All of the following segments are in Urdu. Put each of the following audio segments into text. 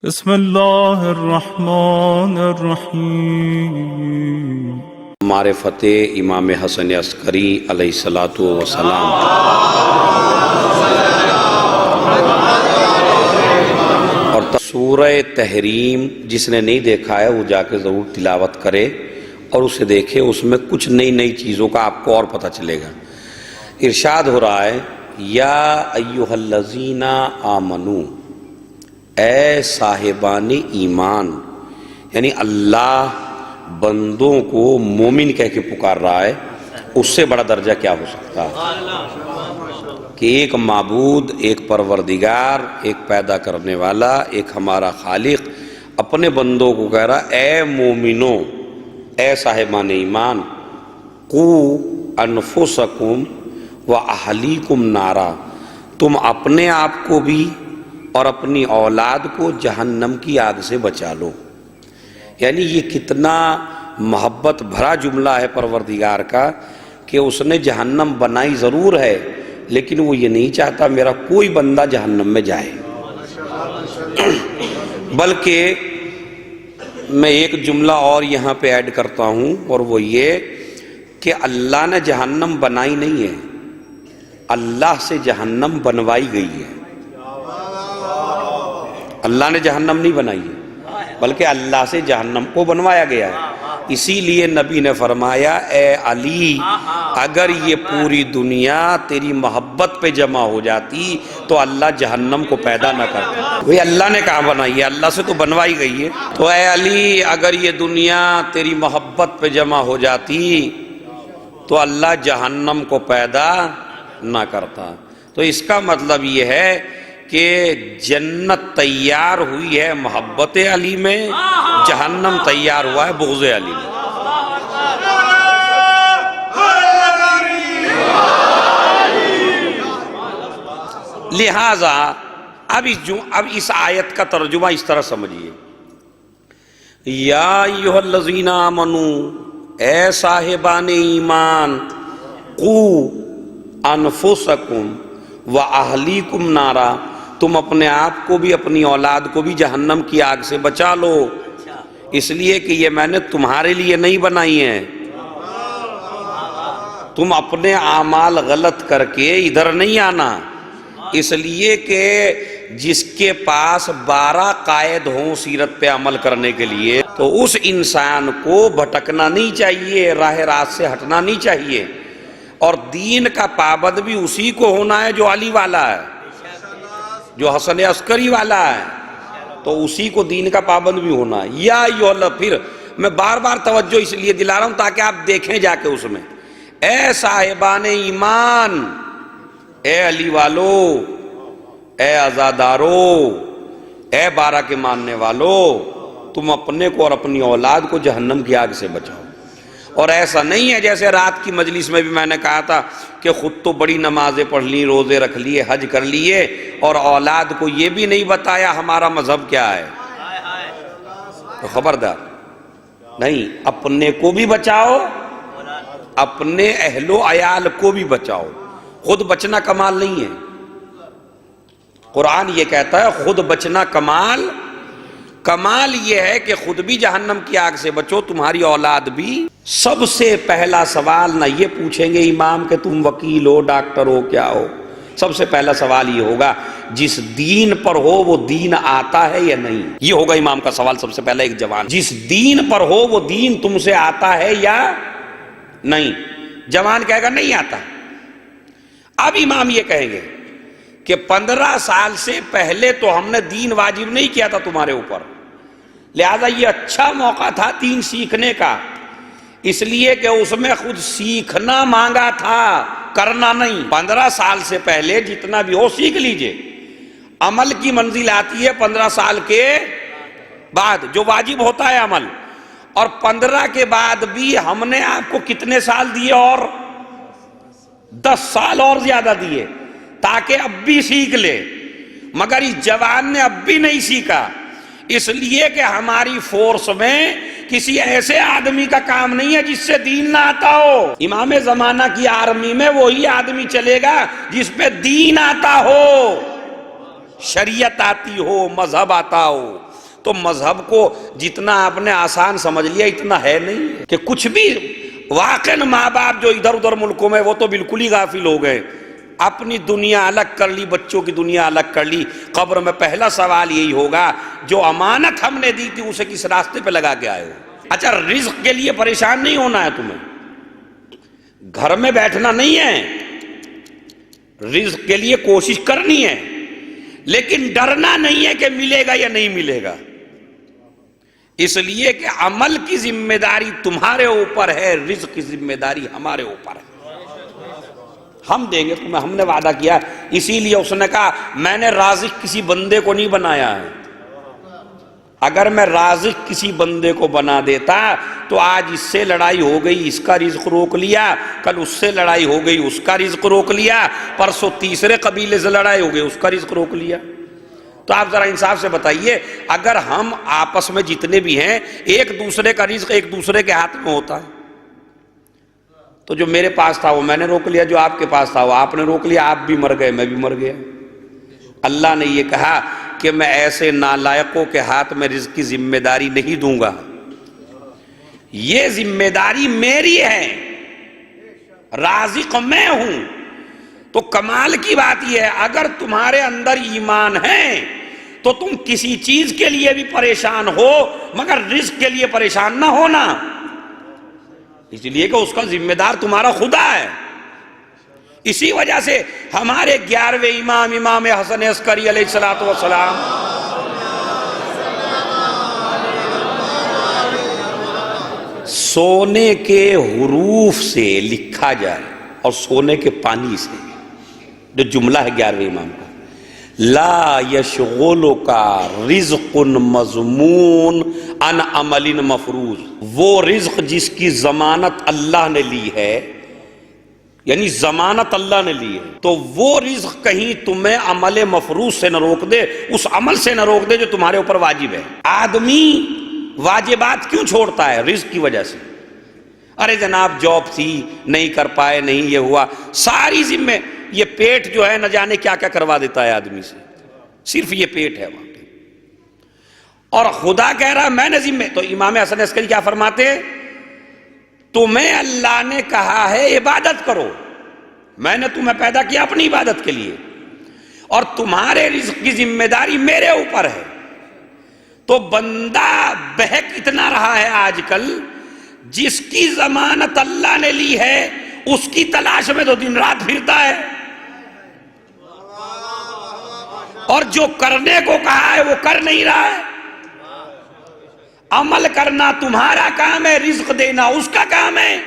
بسم اللہ الرحمن الرحیم۔ معرفت امام حسن عسکری علیہ الصلوۃ والسلام۔ اور سورہ تحریم جس نے نہیں دیکھا ہے وہ جا کے ضرور تلاوت کرے اور اسے دیکھے، اس میں کچھ نئی چیزوں کا آپ کو اور پتہ چلے گا۔ ارشاد ہو رہا ہے یا ایھا الذین آمنو، اے صاحبان ایمان، یعنی اللہ بندوں کو مومن کہہ کے پکار رہا ہے، اس سے بڑا درجہ کیا ہو سکتا ہے کہ ایک معبود، ایک پروردگار، ایک پیدا کرنے والا، ایک ہمارا خالق اپنے بندوں کو کہہ رہا اے مومنوں، اے صاحبان ایمان، قو انفسکم و اہلیکم نارا، تم اپنے آپ کو بھی اور اپنی اولاد کو جہنم کی آگ سے بچا لو۔ یعنی یہ کتنا محبت بھرا جملہ ہے پروردگار کا کہ اس نے جہنم بنائی ضرور ہے، لیکن وہ یہ نہیں چاہتا میرا کوئی بندہ جہنم میں جائے۔ بلکہ میں ایک جملہ اور یہاں پہ ایڈ کرتا ہوں، اور وہ یہ کہ اللہ نے جہنم بنائی نہیں ہے، اللہ سے جہنم بنوائی گئی ہے۔ اللہ نے جہنم نہیں بنائی ہے، بلکہ اللہ سے جہنم کو بنوایا گیا ہے۔ اسی لیے نبی نے فرمایا اے علی، اگر یہ پوری دنیا تیری محبت پہ جمع ہو جاتی تو اللہ جہنم کو پیدا نہ کرتا۔ وہی اللہ نے کہا بنائی ہے، اللہ سے تو بنوائی گئی ہے۔ تو اے علی، اگر یہ دنیا تیری محبت پہ جمع ہو جاتی تو اللہ جہنم کو پیدا نہ کرتا۔ تو اس کا مطلب یہ ہے کہ جنت تیار ہوئی ہے محبت علی میں، جہنم تیار ہوا ہے بغض علی میں۔ لہٰذا اب اس آیت کا ترجمہ اس طرح سمجھیے، یا ایھا الذین آمنو، اے صاحبان ایمان، قو انفسکم و اہلیکم نارا، تم اپنے آپ کو بھی اپنی اولاد کو بھی جہنم کی آگ سے بچا لو، اس لیے کہ یہ میں نے تمہارے لیے نہیں بنائی ہیں۔ تم اپنے اعمال غلط کر کے ادھر نہیں آنا، اس لیے کہ جس کے پاس 12 قائد ہوں سیرت پہ عمل کرنے کے لیے، تو اس انسان کو بھٹکنا نہیں چاہیے، راہ راست سے ہٹنا نہیں چاہیے۔ اور دین کا پابند بھی اسی کو ہونا ہے جو علی والا ہے، جو حسن عسکری والا ہے، تو اسی کو دین کا پابند بھی ہونا ہے۔ یا پھر میں بار بار توجہ اس لیے دلا رہا ہوں تاکہ آپ دیکھیں جا کے اس میں، اے صاحبان ایمان، اے علی والو، اے عزادارو، اے 12 کے ماننے والو، تم اپنے کو اور اپنی اولاد کو جہنم کی آگ سے بچاؤ۔ اور ایسا نہیں ہے جیسے رات کی مجلس میں بھی میں نے کہا تھا کہ خود تو بڑی نمازیں پڑھ لی، روزے رکھ لیے، حج کر لیے، اور اولاد کو یہ بھی نہیں بتایا ہمارا مذہب کیا ہے۔ تو خبردار، نہیں، اپنے کو بھی بچاؤ، اپنے اہل و عیال کو بھی بچاؤ۔ خود بچنا کمال نہیں ہے، قرآن یہ کہتا ہے خود بچنا کمال یہ ہے کہ خود بھی جہنم کی آگ سے بچو، تمہاری اولاد بھی۔ سب سے پہلا سوال نہ یہ پوچھیں گے امام کہ تم وکیل ہو، ڈاکٹر ہو، کیا ہو۔ سب سے پہلا سوال یہ ہوگا جس دین پر ہو وہ دین آتا ہے یا نہیں، یہ ہوگا امام کا سوال سب سے پہلا ایک جوان۔ جس دین پر ہو وہ دین تم سے آتا ہے یا نہیں۔ جوان کہے گا نہیں آتا، اب امام یہ کہیں گے کہ 15 سال سے پہلے تو ہم نے دین واجب نہیں کیا تھا تمہارے اوپر، لہذا یہ اچھا موقع تھا دین سیکھنے کا، اس لیے کہ اس میں خود سیکھنا مانگا تھا، کرنا نہیں۔ 15 سال سے پہلے جتنا بھی ہو سیکھ لیجئے، عمل کی منزل آتی ہے 15 سال کے بعد جو واجب ہوتا ہے عمل، اور 15 کے بعد بھی ہم نے آپ کو کتنے سال دیے، اور 10 سال اور زیادہ دیے تاکہ اب بھی سیکھ لے، مگر اس جوان نے اب بھی نہیں سیکھا، اس لیے کہ ہماری فورس میں کسی ایسے آدمی کا کام نہیں ہے جس سے دین نہ آتا ہو۔ امام زمانہ کی آرمی میں وہی آدمی چلے گا جس پہ دین آتا ہو، شریعت آتی ہو، مذہب آتا ہو۔ تو مذہب کو جتنا آپ نے آسان سمجھ لیا اتنا ہے نہیں کہ کچھ بھی. واقعاً ماں باپ جو ادھر ادھر ملکوں میں وہ تو بالکل ہی غافل ہو گئے, اپنی دنیا الگ کر لی, بچوں کی دنیا الگ کر لی. قبر میں پہلا سوال یہی ہوگا جو امانت ہم نے دی تھی اسے کس راستے پہ لگا کے آئے ہو. اچھا رزق کے لیے پریشان نہیں ہونا ہے تمہیں, گھر میں بیٹھنا نہیں ہے, رزق کے لیے کوشش کرنی ہے, لیکن ڈرنا نہیں ہے کہ ملے گا یا نہیں ملے گا. اس لیے کہ عمل کی ذمہ داری تمہارے اوپر ہے, رزق کی ذمہ داری ہمارے اوپر ہے. ہم دیں گے تمہیں, ہم نے وعدہ کیا. اسی لیے اس نے کہا میں نے رازق کسی بندے کو نہیں بنایا ہے. اگر میں رازق کسی بندے کو بنا دیتا تو آج اس سے لڑائی ہو گئی, اس کا رزق روک لیا, کل اس سے لڑائی ہو گئی, اس کا رزق روک لیا, پرسوں تیسرے قبیلے سے لڑائی ہو گئی, اس کا رزق روک لیا. تو آپ ذرا انصاف سے بتائیے, اگر ہم آپس میں جتنے بھی ہیں ایک دوسرے کا رزق ایک دوسرے کے ہاتھ میں ہوتا ہے, تو جو میرے پاس تھا وہ میں نے روک لیا, جو آپ کے پاس تھا وہ آپ نے روک لیا, آپ بھی مر گئے میں بھی مر گیا. اللہ نے یہ کہا کہ میں ایسے نالائقوں کے ہاتھ میں رزق کی ذمہ داری نہیں دوں گا, یہ ذمہ داری میری ہے, رازق میں ہوں. تو کمال کی بات یہ ہے اگر تمہارے اندر ایمان ہے تو تم کسی چیز کے لیے بھی پریشان ہو مگر رزق کے لیے پریشان نہ ہونا, اس لیے کہ اس کا ذمہ دار تمہارا خدا ہے. اسی وجہ سے ہمارے 11ویں امام امام حسن عسکری علیہ السلام سونے کے حروف سے لکھا جائے اور سونے کے پانی سے, جو جملہ ہے 11ویں امام کا, لا یشغلک رزق مضمون عن عمل مفروض, وہ رزق جس کی ضمانت اللہ نے لی ہے, یعنی ضمانت اللہ نے لی ہے, تو وہ رزق کہیں تمہیں عمل مفروض سے نہ روک دے, اس عمل سے نہ روک دے جو تمہارے اوپر واجب ہے. آدمی واجبات کیوں چھوڑتا ہے؟ رزق کی وجہ سے. ارے جناب جاب تھی نہیں کر پائے, نہیں یہ ہوا, ساری ذمہ, یہ پیٹ جو ہے نہ جانے کیا کیا کروا دیتا ہے آدمی سے, صرف یہ پیٹ ہے وہاں پہ. اور خدا کہہ رہا میں نے ذمہ, تو امام حسن عسکری کیا فرماتے, تمہیں اللہ نے کہا ہے عبادت کرو, میں نے تمہیں پیدا کیا اپنی عبادت کے لیے, اور تمہارے رزق کی ذمہ داری میرے اوپر ہے. تو بندہ بہک اتنا رہا ہے آج کل, جس کی ضمانت اللہ نے لی ہے اس کی تلاش میں تو دن رات پھرتا ہے, اور جو کرنے کو کہا ہے وہ کر نہیں رہا ہے. عمل کرنا تمہارا کام ہے, رزق دینا اس کا کام ہے.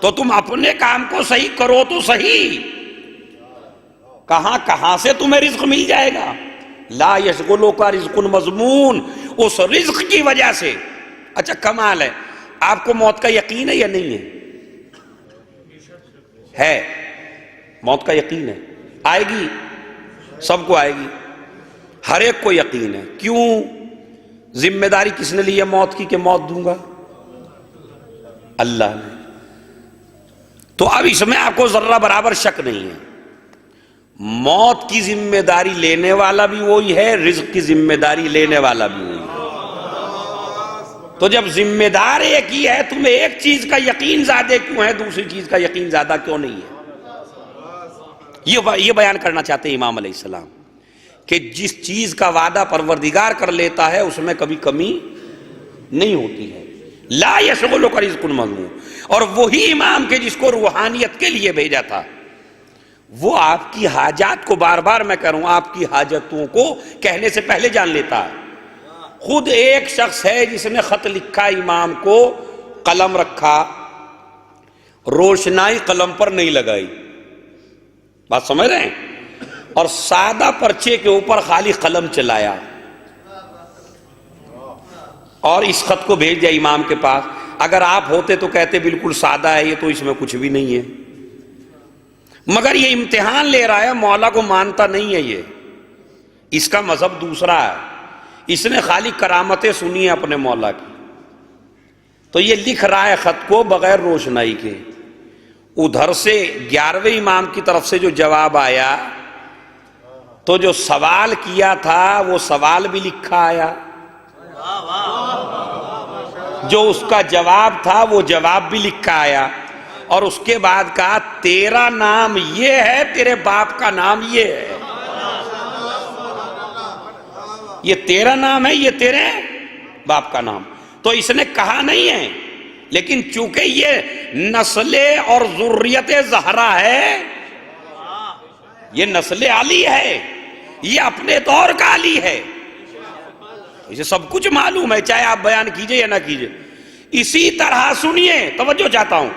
تو تم اپنے کام کو صحیح کرو تو صحیح, کہاں کہاں سے تمہیں رزق مل جائے گا. لا یشغلک رزق مضمون, اس رزق کی وجہ سے. اچھا کمال ہے, آپ کو موت کا یقین ہے یا نہیں ہے؟ ہے, موت کا یقین ہے, آئے گی, سب کو آئے گی, ہر ایک کو یقین ہے. کیوں؟ ذمہ داری کس نے لی ہے موت کی کہ موت دوں گا؟ اللہ نے. تو اب اس میں آپ کو ذرہ برابر شک نہیں ہے, موت کی ذمہ داری لینے والا بھی وہی ہے, رزق کی ذمہ داری لینے والا بھی وہی ہے. تو جب ذمہ دار ایک ہی ہے, تمہیں ایک چیز کا یقین زیادہ کیوں ہے, دوسری چیز کا یقین زیادہ کیوں نہیں ہے؟ یہ بیان کرنا چاہتے ہیں امام علیہ السلام کہ جس چیز کا وعدہ پروردگار کر لیتا ہے اس میں کبھی کمی نہیں ہوتی ہے. لا یشغلک رزق مضمون. اور وہی امام کے جس کو روحانیت کے لیے بھیجا تھا, وہ آپ کی حاجات کو, بار بار میں کہہ رہا ہوں, آپ کی حاجتوں کو کہنے سے پہلے جان لیتا ہے. خود ایک شخص ہے جس نے خط لکھا امام کو, قلم رکھا, روشنائی قلم پر نہیں لگائی, بات سمجھ رہے ہیں, اور سادہ پرچے کے اوپر خالی قلم چلایا اور اس خط کو بھیج دیا امام کے پاس. اگر آپ ہوتے تو کہتے بالکل سادہ ہے یہ, تو اس میں کچھ بھی نہیں ہے. مگر یہ امتحان لے رہا ہے, مولا کو مانتا نہیں ہے, یہ اس کا مذہب دوسرا ہے, اس نے خالی کرامتیں سنی ہیں اپنے مولا کی. تو یہ لکھ رہا ہے خط کو بغیر روشنائی کے. ادھر سے 11ویں امام کی طرف سے جو جواب آیا تو جو سوال کیا تھا وہ سوال بھی لکھا آیا، جو اس کا جواب تھا وہ جواب بھی لکھا آیا، اور اس کے بعد کہا تیرا نام یہ ہے، تیرے باپ کا نام یہ ہے، یہ تیرا نام ہے، یہ تیرے باپ کا نام۔ تو اس نے کہا نہیں ہے، لیکن چونکہ یہ نسل اور ذریت زہرا ہے، یہ نسل علی ہے، یہ اپنے دور کا علی ہے، اسے سب کچھ معلوم ہے، چاہے آپ بیان کیجئے یا نہ کیجئے۔ اسی طرح سنیے، توجہ چاہتا ہوں،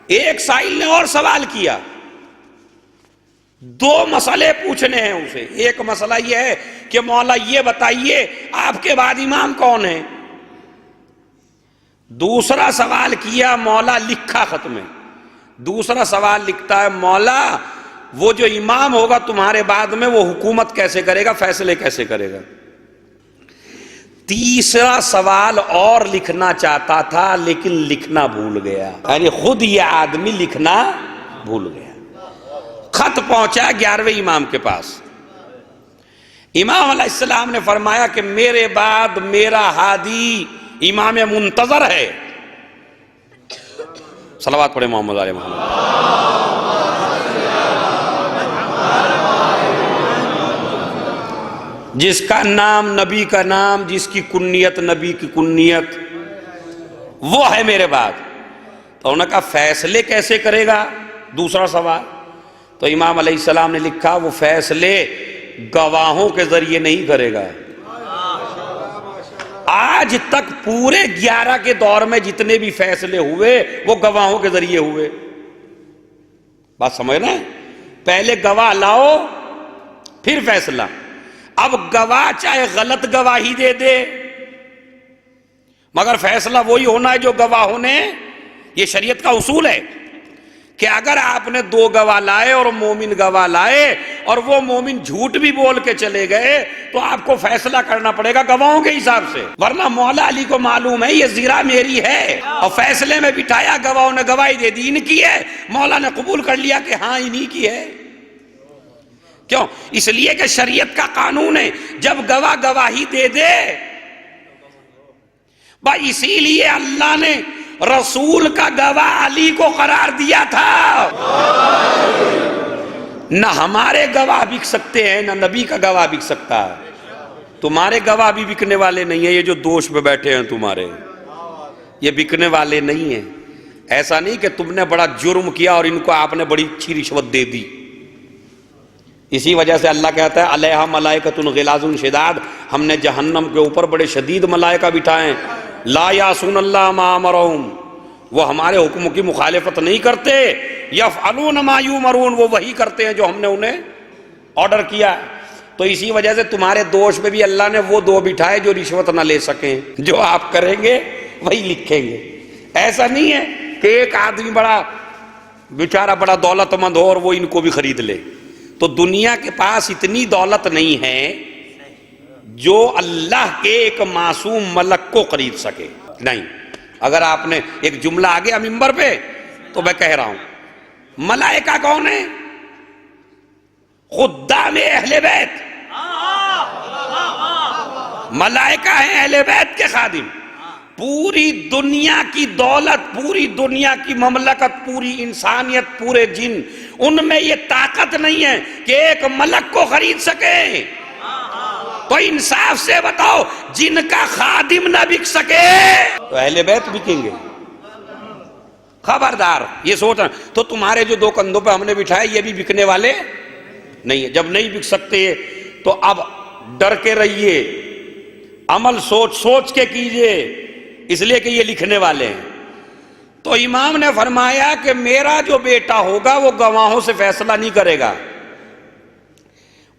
ایک سائل نے اور سوال کیا، دو مسئلے پوچھنے ہیں اسے۔ ایک مسئلہ یہ ہے کہ مولا یہ بتائیے آپ کے بعد امام کون ہے؟ دوسرا سوال کیا، مولا لکھا خط میں، دوسرا سوال لکھتا ہے مولا وہ جو امام ہوگا تمہارے بعد میں وہ حکومت کیسے کرے گا، فیصلے کیسے کرے گا؟ تیسرا سوال اور لکھنا چاہتا تھا لیکن لکھنا بھول گیا، یعنی خود یہ آدمی لکھنا بھول گیا۔ خط پہنچا 11ویں امام کے پاس، امام علیہ السلام نے فرمایا کہ میرے بعد میرا ہادی امام منتظر ہے، صلوات پڑھے محمد علیہ محمد، جس کا نام نبی کا نام، جس کی کنیت نبی کی کنیت، وہ ہے میرے بعد۔ تو انہوں نے کہا فیصلے کیسے کرے گا؟ دوسرا سوال۔ تو امام علیہ السلام نے لکھا وہ فیصلے گواہوں کے ذریعے نہیں کرے گا۔ آج تک پورے 11 کے دور میں جتنے بھی فیصلے ہوئے وہ گواہوں کے ذریعے ہوئے۔ بات سمجھ رہے ہیں؟ پہلے گواہ لاؤ پھر فیصلہ۔ اب گواہ چاہے غلط گواہی دے دے مگر فیصلہ وہی ہونا ہے جو گواہوں نے، یہ شریعت کا اصول ہے کہ اگر آپ نے 2 گواہ لائے اور مومن گواہ لائے اور وہ مومن جھوٹ بھی بول کے چلے گئے تو آپ کو فیصلہ کرنا پڑے گا گواہوں کے حساب سے، ورنہ مولا علی کو معلوم ہے یہ زیرہ میری ہے، اور فیصلے میں بٹھایا، گواہوں نے گواہی دے دی ان کی ہے، مولا نے قبول کر لیا کہ ہاں انہی کی ہے۔ کیوں؟ اس لیے کہ شریعت کا قانون ہے جب گواہ گواہی دے دے، اسی لیے اللہ نے رسول کا گواہ علی کو قرار دیا تھا۔ نہ ہمارے گواہ بک سکتے ہیں نہ نبی کا گواہ بک سکتا ہے، تمہارے گواہ بھی بکنے والے نہیں ہیں، یہ جو دوش پہ بیٹھے ہیں تمہارے یہ بکنے والے نہیں ہیں۔ ایسا نہیں کہ تم نے بڑا جرم کیا اور ان کو آپ نے بڑی اچھی رشوت دے دی۔ اسی وجہ سے اللہ کہتا ہے علیہا ملائکۃ غلاظ شداد، ہم نے جہنم کے اوپر بڑے شدید ملائکہ بٹھائے، لا یعصون اللہ ما امرہم، وہ ہمارے حکم کی مخالفت نہیں کرتے، یفعلون ما یؤمرون، وہ وہی کرتے ہیں جو ہم نے انہیں آرڈر کیا۔ تو اسی وجہ سے تمہارے دوش پہ بھی اللہ نے وہ 2 بٹھائے جو رشوت نہ لے سکیں، جو آپ کریں گے وہی لکھیں گے۔ ایسا نہیں ہے کہ ایک آدمی بڑا بیچارہ بڑا دولت مند ہو اور وہ ان کو بھی خرید لے، تو دنیا کے پاس اتنی دولت نہیں ہے جو اللہ کے ایک معصوم ملک کو خرید سکے، نہیں۔ اگر آپ نے ایک جملہ آ گیا ممبر پہ تو میں کہہ رہا ہوں، ملائکہ کون ہے؟ خدام اہل بیت، ملائکہ ہیں اہل بیت کے خادم۔ پوری دنیا کی دولت، پوری دنیا کی مملکت، پوری انسانیت، پورے جن، ان میں یہ طاقت نہیں ہے کہ ایک ملک کو خرید سکے۔ تو انصاف سے بتاؤ، جن کا خادم نہ بک سکے تو اہل بیت بکیں گے؟ خبردار، یہ سوچ رہا۔ تو تمہارے جو 2 کندھوں پہ ہم نے بٹھائے یہ بھی بکنے والے نہیں ہے۔ جب نہیں بک سکتے تو اب ڈر کے رہیے، عمل سوچ سوچ کے کیجئے، اس لیے کہ یہ لکھنے والے ہیں۔ تو امام نے فرمایا کہ میرا جو بیٹا ہوگا وہ گواہوں سے فیصلہ نہیں کرے گا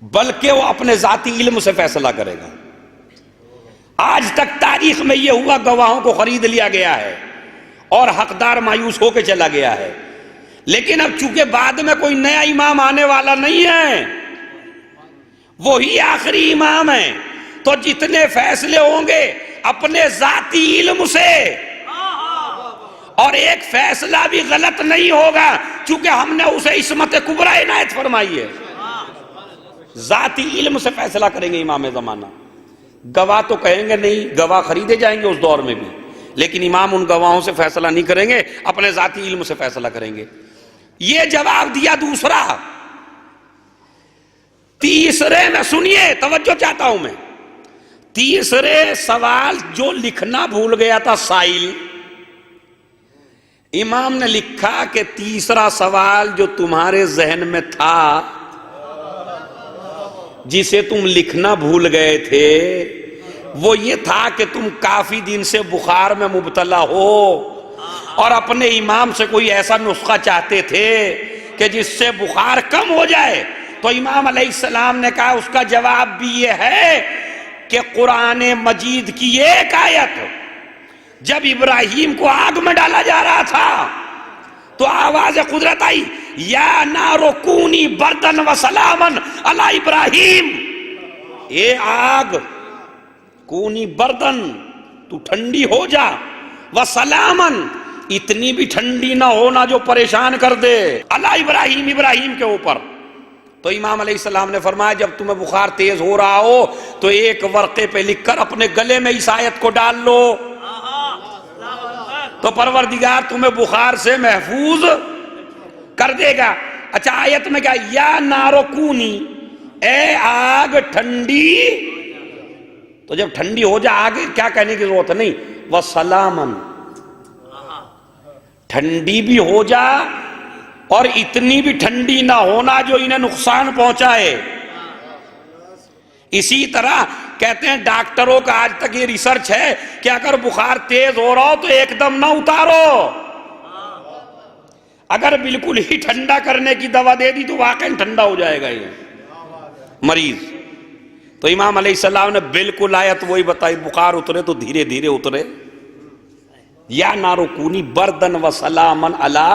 بلکہ وہ اپنے ذاتی علم سے فیصلہ کرے گا۔ آج تک تاریخ میں یہ ہوا، گواہوں کو خرید لیا گیا ہے اور حقدار مایوس ہو کے چلا گیا ہے، لیکن اب چونکہ بعد میں کوئی نیا امام آنے والا نہیں ہے، وہی آخری امام ہے، تو جتنے فیصلے ہوں گے اپنے ذاتی علم سے، اور ایک فیصلہ بھی غلط نہیں ہوگا چونکہ ہم نے اسے عصمت کبریٰ عنایت فرمائی ہے۔ ذاتی علم سے فیصلہ کریں گے امام زمانہ. گواہ تو کہیں گے نہیں، گواہ خریدے جائیں گے اس دور میں بھی، لیکن امام ان گواہوں سے فیصلہ نہیں کریں گے، اپنے ذاتی علم سے فیصلہ کریں گے. یہ جواب دیا. دوسرا، تیسرے میں سنیے، توجہ چاہتا ہوں میں، تیسرے سوال جو لکھنا بھول گیا تھا سائل، امام نے لکھا کہ تیسرا سوال جو تمہارے ذہن میں تھا، جسے تم لکھنا بھول گئے تھے، وہ یہ تھا کہ تم کافی دن سے بخار میں مبتلا ہو اور اپنے امام سے کوئی ایسا نسخہ چاہتے تھے کہ جس سے بخار کم ہو جائے. تو امام علیہ السلام نے کہا اس کا جواب بھی یہ ہے کہ قرآن مجید کی ایک آیت جب ابراہیم کو آگ میں ڈالا جا رہا تھا تو آواز قدرت آئی، یا نار کونی بردن و سلامن علی ابراہیم. اے آگ کونی بردن، تو ٹھنڈی ہو جا، و سلامن، اتنی بھی ٹھنڈی نہ ہونا جو پریشان کر دے، علی ابراہیم، ابراہیم کے اوپر. تو امام علیہ السلام نے فرمایا جب تمہیں بخار تیز ہو رہا ہو تو ایک ورقے پہ لکھ کر اپنے گلے میں اس آیت کو ڈال لو، تو پروردگار تمہیں بخار سے محفوظ کر دے گا. اچھا آیت میں کیا، یا نارو کونی، اے آگ ٹھنڈی. تو جب ٹھنڈی ہو جا، آگے کیا کہنے کی ضرورت نہیں، وسلامن، ٹھنڈی بھی ہو جا اور اتنی بھی ٹھنڈی نہ ہونا جو انہیں نقصان پہنچائے. اسی طرح کہتے ہیں ڈاکٹروں کا آج تک یہ ریسرچ ہے کہ اگر بخار تیز ہو رہا ہو تو ایک دم نہ اتارو، اگر بالکل ہی ٹھنڈا کرنے کی دوا دے دی تو واقعی ٹھنڈا ہو جائے گا یہ مریض. تو امام علیہ السلام نے بالکل آیت وہی بتائی، بخار اترے تو دھیرے دھیرے اترے. یا نارو کونی بردن و سلامن علی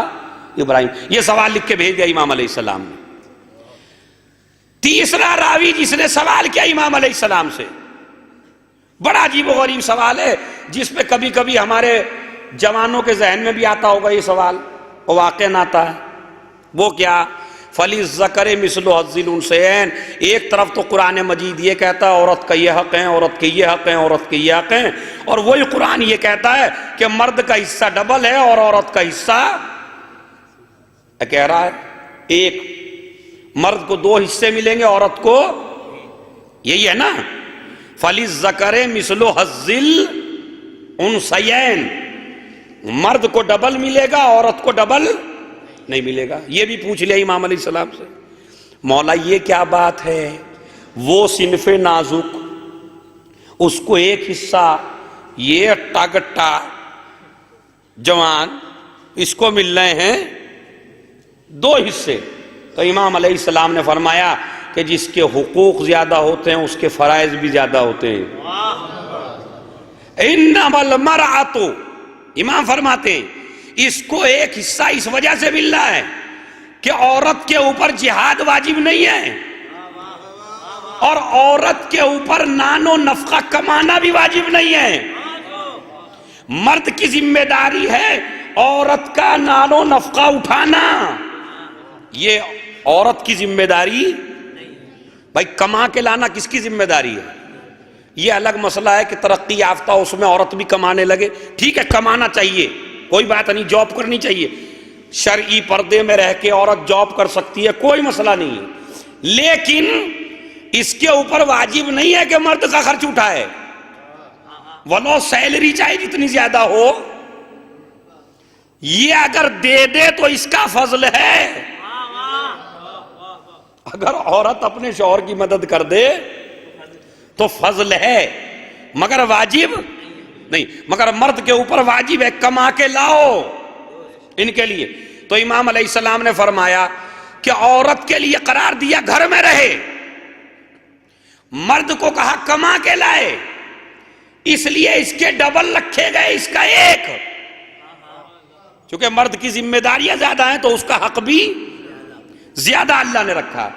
ابراہیم، یہ سوال لکھ کے بھیج دیا امام علیہ السلام نے. تیسرا راوی جس نے سوال کیا امام علیہ السلام سے، بڑا عجیب و غریب سوال ہے جس پہ کبھی کبھی ہمارے جوانوں کے ذہن میں بھی آتا ہوگا یہ سوال، اور واقع نہ آتا ہے. وہ کیا، فَلِلذَّكَرِ مِثْلُ حَظِّ الْأُنثَيَيْنِ. ایک طرف تو قرآن مجید یہ کہتا ہے عورت کا یہ حق ہے، عورت کے یہ حق ہیں، عورت کے یہ حق ہیں، اور وہی قرآن یہ کہتا ہے کہ مرد کا حصہ ڈبل ہے اور عورت کا حصہ کہہ رہا ہے ایک. مرد کو 2 حصے ملیں گے، عورت کو، یہی ہے نا، فَلِلذَّكَرِ مِثْلُ حَظِّ الْأُنثَيَيْنِ. مرد کو ڈبل ملے گا، عورت کو ڈبل نہیں ملے گا. یہ بھی پوچھ لیا امام علیہ السلام سے، مولا یہ کیا بات ہے، وہ صنف نازک اس کو ایک حصہ، یہ ٹاگٹا جوان اس کو مل رہے ہیں 2 حصے. تو امام علیہ السلام نے فرمایا کہ جس کے حقوق زیادہ ہوتے ہیں اس کے فرائض بھی زیادہ ہوتے ہیں. انما المرأۃ، امام فرماتے ہیں اس کو ایک حصہ اس وجہ سے مل رہا ہے کہ عورت کے اوپر جہاد واجب نہیں ہے، اور عورت کے اوپر نان و نفقہ کمانا بھی واجب نہیں ہے. مرد کی ذمہ داری ہے عورت کا نان و نفقہ اٹھانا، یہ عورت کی ذمہ داری. بھائی کما کے لانا کس کی ذمہ داری ہے؟ یہ الگ مسئلہ ہے کہ ترقی یافتہ اس میں عورت بھی کمانے لگے، ٹھیک ہے کمانا چاہیے، کوئی بات نہیں، جاب کرنی چاہیے، شرعی پردے میں رہ کے عورت جاب کر سکتی ہے، کوئی مسئلہ نہیں ہے. لیکن اس کے اوپر واجب نہیں ہے کہ مرد کا خرچ اٹھائے، ولو سیلری چاہے جتنی زیادہ ہو. یہ اگر دے دے تو اس کا فضل ہے، اگر عورت اپنے شوہر کی مدد کر دے تو فضل ہے، مگر واجب نہیں. مگر مرد کے اوپر واجب ہے کما کے لاؤ ان کے لیے. تو امام علیہ السلام نے فرمایا کہ عورت کے لیے قرار دیا گھر میں رہے، مرد کو کہا کما کے لائے، اس لیے اس کے ڈبل رکھے گئے، اس کا ایک. چونکہ مرد کی ذمہ داریاں زیادہ ہیں تو اس کا حق بھی زیادہ اللہ نے رکھا.